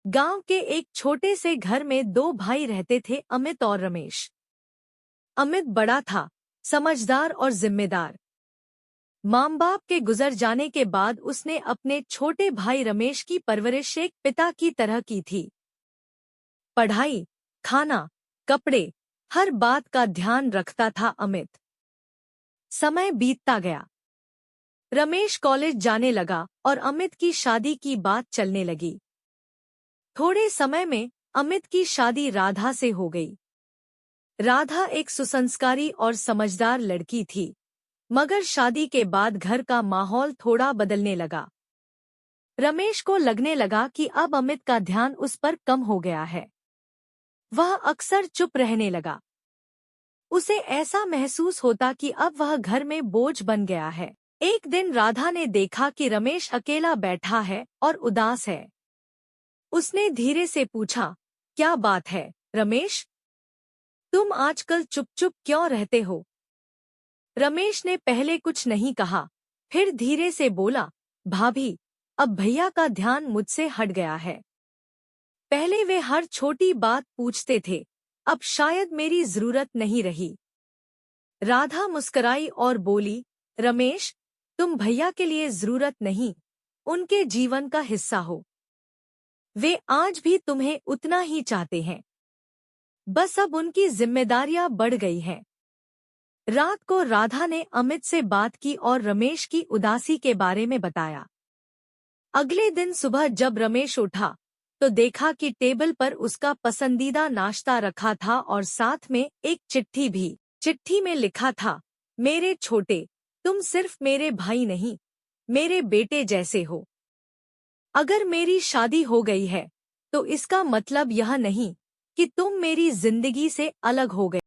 गांव के एक छोटे से घर में दो भाई रहते थे, अमित और रमेश। अमित बड़ा था, समझदार और जिम्मेदार। माँ बाप के गुजर जाने के बाद उसने अपने छोटे भाई रमेश की परवरिश एक पिता की तरह की थी। पढ़ाई, खाना, कपड़े, हर बात का ध्यान रखता था अमित। समय बीतता गया। रमेश कॉलेज जाने लगा और अमित की शादी की बात चलने लगी। थोड़े समय में अमित की शादी राधा से हो गई। राधा एक सुसंस्कारी और समझदार लड़की थी, मगर शादी के बाद घर का माहौल थोड़ा बदलने लगा। रमेश को लगने लगा कि अब अमित का ध्यान उस पर कम हो गया है। वह अक्सर चुप रहने लगा। उसे ऐसा महसूस होता कि अब वह घर में बोझ बन गया है। एक दिन राधा ने देखा कि रमेश अकेला बैठा है और उदास है। उसने धीरे से पूछा, क्या बात है रमेश? तुम आजकल चुप चुप क्यों रहते हो? रमेश ने पहले कुछ नहीं कहा, फिर धीरे से बोला, भाभी, अब भैया का ध्यान मुझसे हट गया है। पहले वे हर छोटी बात पूछते थे, अब शायद मेरी जरूरत नहीं रही। राधा मुस्कुराई और बोली, रमेश, तुम भैया के लिए जरूरत नहीं, उनके जीवन का हिस्सा हो। वे आज भी तुम्हें उतना ही चाहते हैं, बस अब उनकी जिम्मेदारियां बढ़ गई हैं। रात को राधा ने अमित से बात की और रमेश की उदासी के बारे में बताया। अगले दिन सुबह जब रमेश उठा तो देखा कि टेबल पर उसका पसंदीदा नाश्ता रखा था और साथ में एक चिट्ठी भी। चिट्ठी में लिखा था, मेरे छोटे, तुम सिर्फ मेरे भाई नहीं, मेरे बेटे जैसे हो। अगर मेरी शादी हो गई है तो इसका मतलब यह नहीं कि तुम मेरी जिंदगी से अलग हो गए।